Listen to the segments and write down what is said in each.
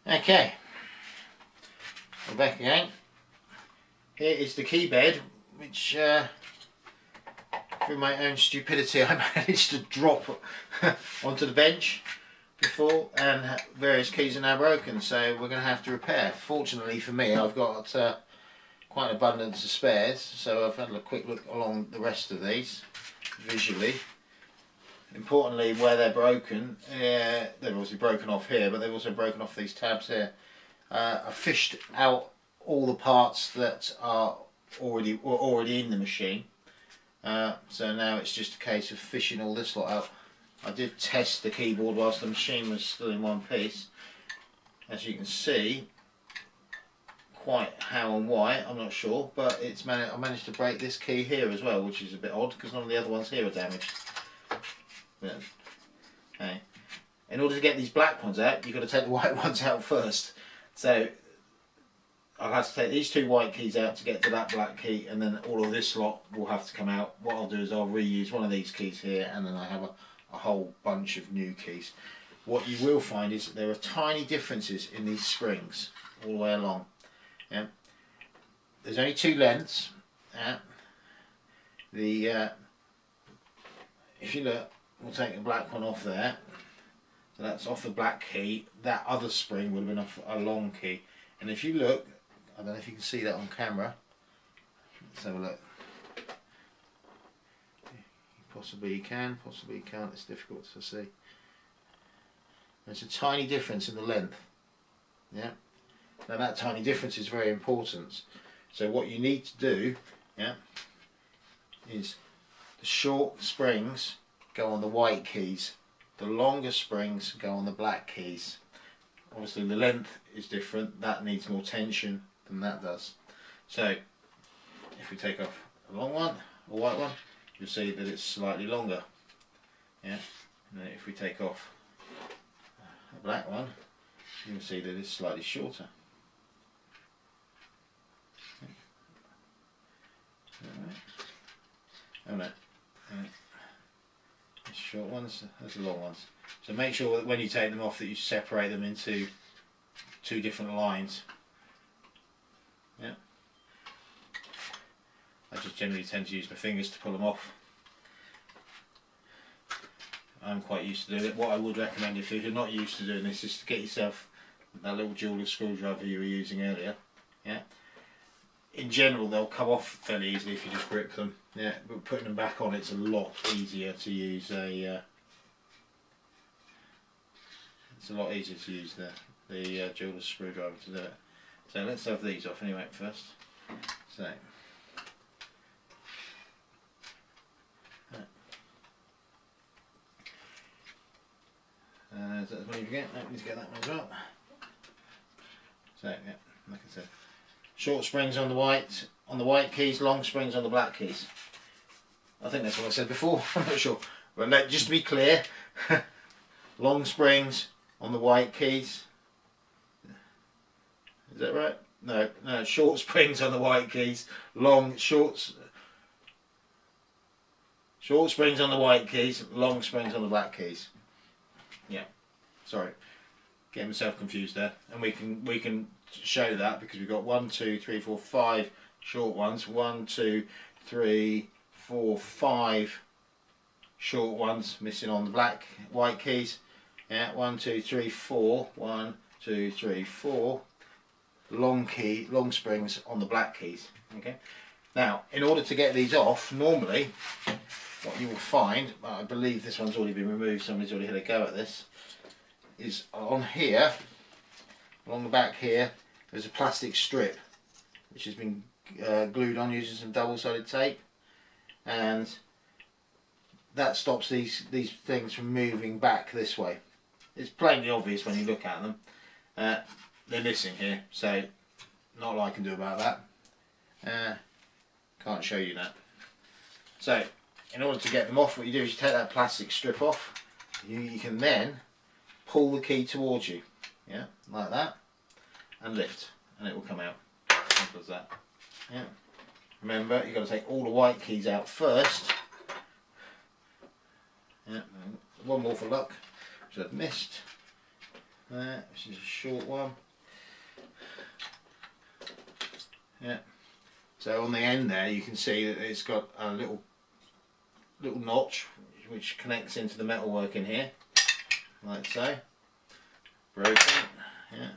Okay, we're back again. Here is the key bed, which through my own stupidity I managed to drop onto the bench before, and various keys are now broken, so we're going to have to repair. Fortunately for me, I've got quite an abundance of spares, so I've had a quick look along the rest of these visually. Importantly, where they're broken, they're obviously broken off here, but they've also broken off these tabs here. I've fished out all the parts that are already in the machine, so now it's just a case of fishing all this lot out. I did test the keyboard whilst the machine was still in one piece. As you can see, quite how and why I'm not sure, but I managed to break this key here as well, which is a bit odd because none of the other ones here are damaged. Okay. In order to get these black ones out, you've got to take the white ones out first. So I've had to take these two white keys out to get to that black key, and then all of this lot will have to come out. What I'll do is I'll reuse one of these keys here, and then I have a whole bunch of new keys. What you will find is that there are tiny differences in these springs all the way along. Yeah. There's only two lengths. Yeah. If you look, we'll take the black one off there. So that's off the black key. That other spring would have been off a long key. And if you look, I don't know if you can see that on camera. Let's have a look. Possibly you can, possibly you can't. It's difficult to see. There's a tiny difference in the length. Yeah. Now that tiny difference is very important. So what you need to do, yeah, is the short springs go on the white keys. The longer springs go on the black keys. Obviously the length is different. That needs more tension than that does. So if we take off a long one, a white one, you'll see that it's slightly longer. Yeah. And then if we take off a black one, you'll see that it's slightly shorter. Oh no. There's short ones, there's the long ones. So make sure that when you take them off that you separate them into two different lines. Yeah. I just generally tend to use my fingers to pull them off. I'm quite used to doing it. What I would recommend if you're not used to doing this is to get yourself that little jeweler's screwdriver you were using earlier. Yeah. In general they'll come off fairly easily if you just grip them. Yeah, but putting them back on, it's a lot easier to use it's a lot easier to use the jeweler's screwdriver to do it. So let's have these off anyway first. So is that the one you forget? No, we need to get that one as well. So yeah, like I said, short springs on the white keys, long springs on the black keys. I think that's what I said before. I'm not sure. But just to be clear, long springs on the white keys. Is that right? No, short springs on the white keys, short springs on the white keys, long springs on the black keys. Yeah, sorry, getting myself confused there. And we can show that because we've got 1, 2, 3, 4, 5 short ones. 1, 2, 3, 4, 5 short ones missing on the white keys. Yeah, 1, 2, 3, 4. 1, 2, 3, 4 long springs on the black keys. Okay. Now, in order to get these off, normally what you will find, I believe this one's already been removed, somebody's already had a go at this, is on here, along the back here, there's a plastic strip which has been glued on using some double-sided tape, and that stops these things from moving back this way. It's plainly obvious when you look at them. They're missing here, so not a lot I can do about that. Can't show you that. So in order to get them off, what you do is you take that plastic strip off. You can then pull the key towards you, yeah, like that, and lift, and it will come out. Simple as that. Yeah. Remember, you've got to take all the white keys out first. Yeah. One more for luck, which I've missed. there, which is a short one. Yeah. So on the end there, you can see that it's got a little notch which connects into the metalwork in here, like so. Broken. Yeah.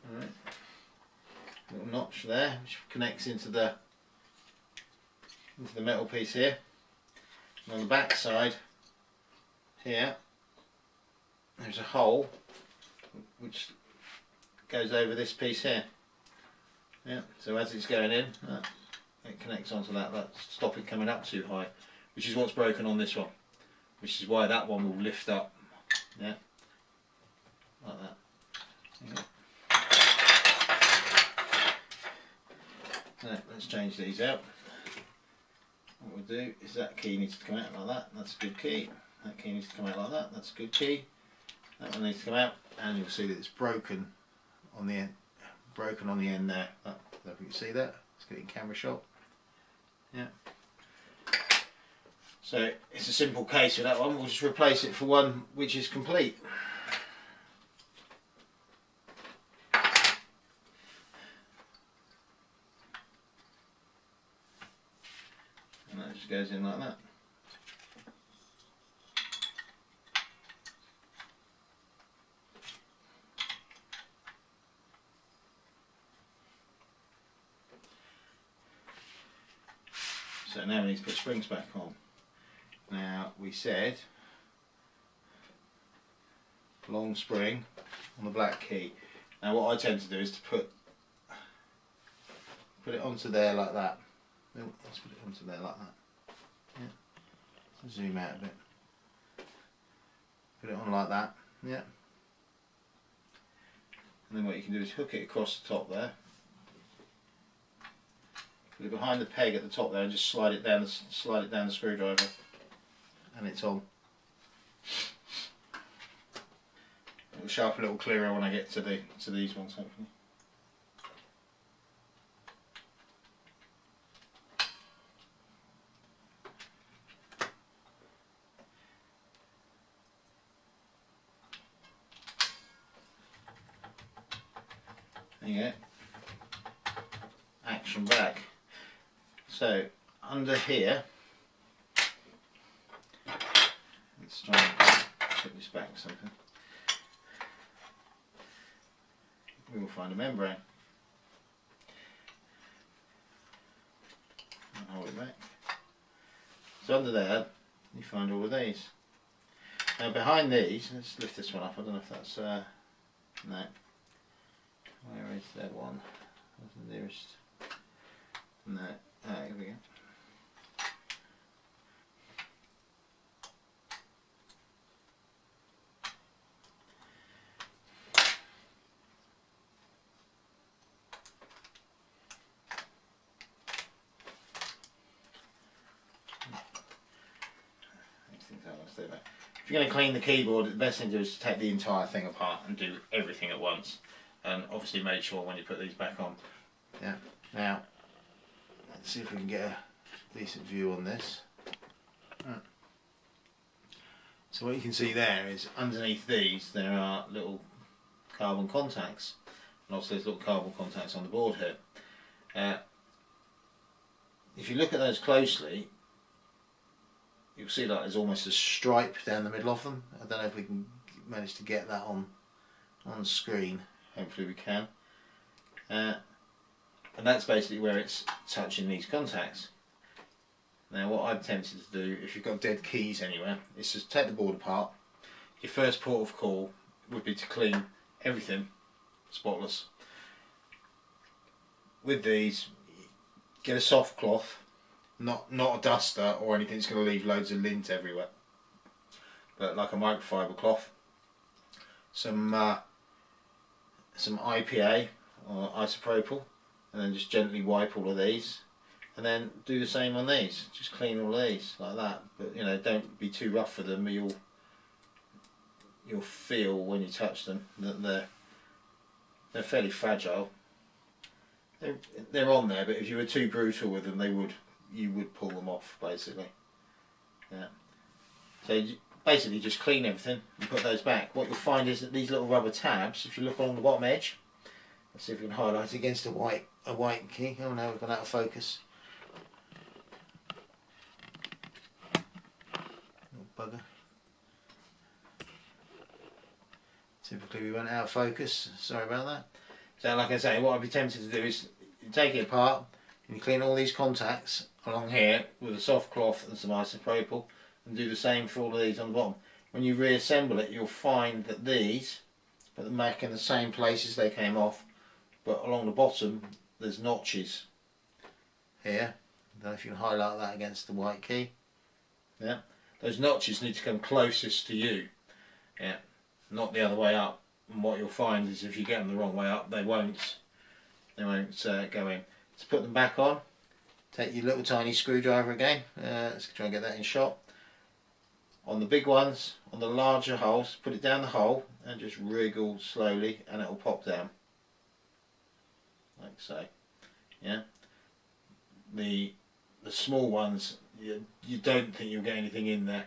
All right. Little notch there, which connects into the metal piece here. And on the back side here, there's a hole which goes over this piece here. Yeah. So as it's going in, it connects onto that. That stop it coming up too high, which is what's broken on this one. Which is why that one will lift up. Yeah. Like that. Yeah. Right, let's change these out. What we'll do is that key needs to come out like that. That's a good key. That key needs to come out like that. That's a good key. That one needs to come out, and you'll see that it's broken on the end. Broken on the end there. I don't know if you can see that. Let's get it in camera shot. Yeah. So it's a simple case with that one. We'll just replace it for one which is complete. And that just goes in like that. So now we need to put springs back on. Now we said long spring on the black key. Now what I tend to do is to put it onto there like that. Let's put it onto there like that. Yeah. Zoom out a bit. Put it on like that. Yeah. And then what you can do is hook it across the top there. Put it behind the peg at the top there and just slide it down the screwdriver, and it's on. It'll show up a little clearer when I get to these ones, hopefully. There you go. Action back. So under here, let's try and put this back something. We will find a membrane and hold it back. So under there, you find all of these. Now behind these, let's lift this one up. I don't know if that's no. Where is that one? That's the nearest. No. Ah, here we go. If you're going to clean the keyboard, the best thing to do is to take the entire thing apart and do everything at once. And obviously make sure when you put these back on. Yeah. Now, let's see if we can get a decent view on this. So what you can see there is underneath these there are little carbon contacts. And also there's little carbon contacts on the board here. If you look at those closely, you'll see that there's almost a stripe down the middle of them. I don't know if we can manage to get that on screen. Hopefully we can. And that's basically where it's touching these contacts. Now what I'm tempted to do, if you've got dead keys anywhere, is just take the board apart. Your first port of call would be to clean everything spotless. With these, get a soft cloth, not a duster or anything that's going to leave loads of lint everywhere, but like a microfiber cloth, some IPA or isopropyl, and then just gently wipe all of these, and then do the same on these. Just clean all of these like that, but you know, don't be too rough for them. You'll feel when you touch them that they're fairly fragile. They're on there, but if you were too brutal with them, you would pull them off basically. Yeah. So basically just clean everything and put those back. What you'll find is that these little rubber tabs, if you look along the bottom edge, let's see if we can highlight it against a white key. Oh no, we've gone out of focus. Little bugger. Typically we went out of focus, sorry about that. So like I say, what I'd be tempted to do is you take it apart and you clean all these contacts along here with a soft cloth and some isopropyl, and do the same for all of these on the bottom. When you reassemble it, you'll find that these, put them back in the same places they came off, but along the bottom there's notches here. I don't know if you can highlight that against the white key. Yeah, those notches need to come closest to you. Yeah, not the other way up. And what you'll find is if you get them the wrong way up, they won't go in. To put them back on, take your little tiny screwdriver again. Let's try and get that in shot. On the big ones, on the larger holes, put it down the hole and just wriggle slowly, and it will pop down, like so. Yeah. The small ones, you don't think you'll get anything in there.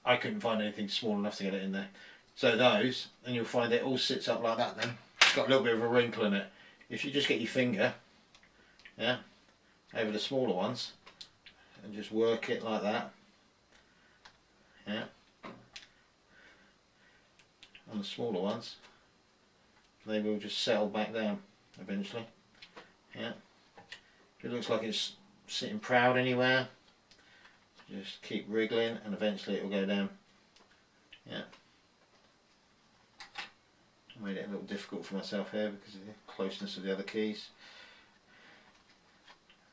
I couldn't find anything small enough to get it in there. So those, and you'll find it all sits up like that then. It's got a little bit of a wrinkle in it. If you just get your finger, yeah, over the smaller ones, and just work it like that, yeah, on the smaller ones, they will just settle back down eventually. Yeah. If it looks like it's sitting proud anywhere, just keep wriggling and eventually it will go down. Yeah. I made it a little difficult for myself here because of the closeness of the other keys.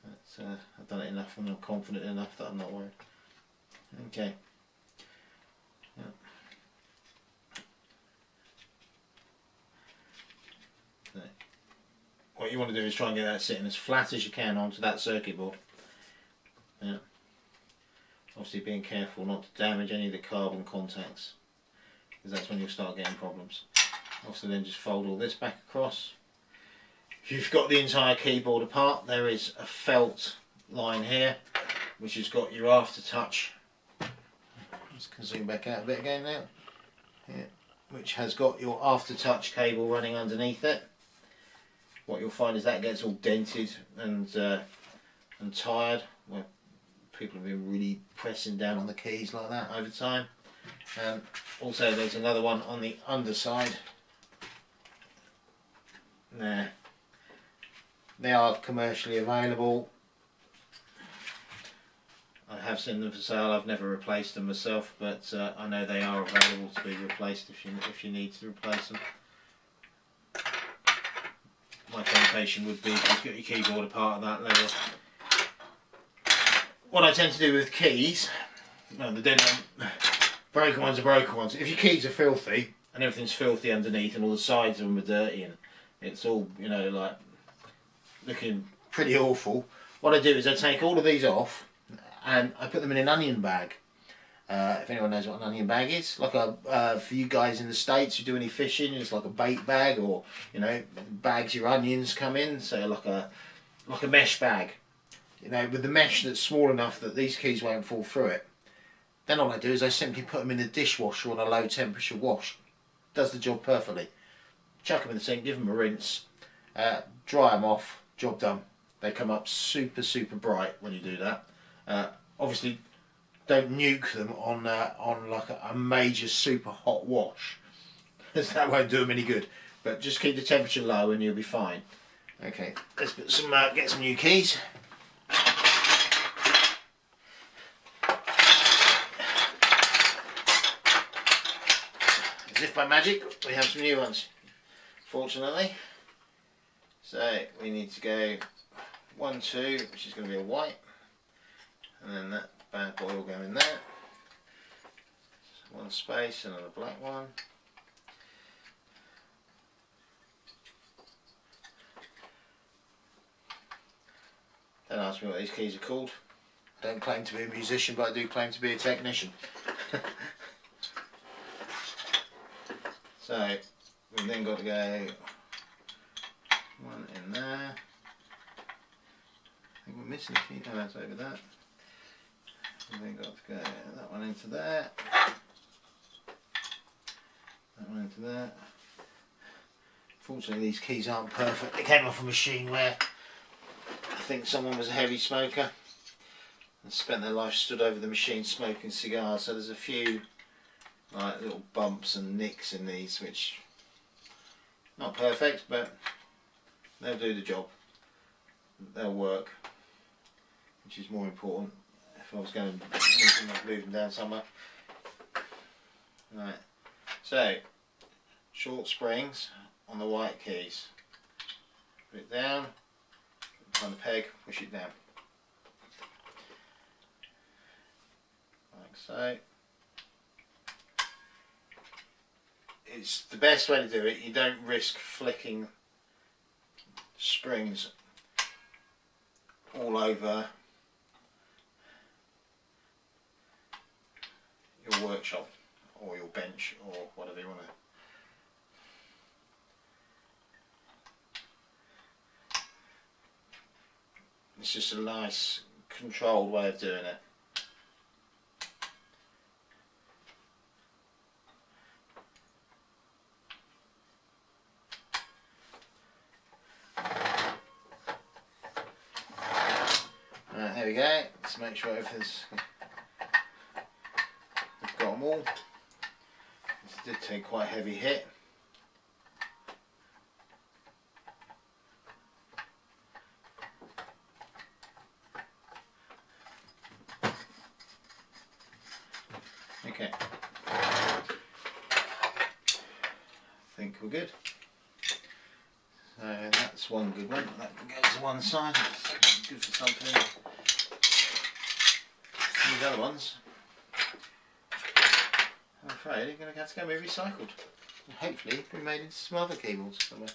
But, I've done it enough and I'm confident enough that I'm not worried. Okay. Yeah. So, what you want to do is try and get that sitting as flat as you can onto that circuit board. Yeah. Obviously being careful not to damage any of the carbon contacts, because that's when you'll start getting problems. Obviously then just fold all this back across. If you've got the entire keyboard apart, there is a felt line here which has got your aftertouch. Just can zoom back out a bit again now. Yeah. Which has got your aftertouch cable running underneath it. What you'll find is that gets all dented and tired. Well, people have been really pressing down on the keys like that over time. Also there's another one on the underside. There. They are commercially available. I have seen them for sale. I've never replaced them myself, but I know they are available to be replaced if you need to replace them. My temptation would be to get your keyboard apart at that level. What I tend to do with keys, no, broken ones are broken ones. If your keys are filthy and everything's filthy underneath and all the sides of them are dirty and it's all, you know, like looking pretty awful, what I do is I take all of these off and I put them in an onion bag. If anyone knows what an onion bag is, like for you guys in the States who do any fishing, it's like a bait bag, or you know, bags your onions come in, so like a mesh bag. You know, with the mesh that's small enough that these keys won't fall through it. Then all I do is I simply put them in the dishwasher on a low temperature wash. Does the job perfectly. Chuck them in the sink, give them a rinse, dry them off, job done. They come up super bright when you do that. Obviously don't nuke them on like a major super hot wash, because that won't do them any good. But just keep the temperature low and you'll be fine. Okay, let's put some get some new keys. As if by magic, we have some new ones, fortunately. So we need to go 1, 2, which is going to be a white, and then that bad boy will go in there. One space, another black one. Don't ask me what these keys are called. I don't claim to be a musician, but I do claim to be a technician. So we've then got to go one in there. I think we're missing a key. Oh, that's over that. And then got to go that one into there. That one into there. Fortunately these keys aren't perfect. They came off a machine where I think someone was a heavy smoker and spent their life stood over the machine smoking cigars, so there's a few like little bumps and nicks in these, which not perfect, but they'll do the job. They'll work, which is more important if I was going to move them down somewhere. Right, so short springs on the white keys. Put it down, find the peg, push it down. Like so. It's the best way to do it. You don't risk flicking springs all over your workshop or your bench or whatever you want to. It's just a nice controlled way of doing it. Right, there we go. Let's make sure everything's, we've got them all. This did take quite a heavy hit. Okay, I think we're good. So that's one good one. That can go to one side. That's good for something. These other ones, I'm afraid, are going to have to go be recycled and hopefully be made into some other keyboards somewhere.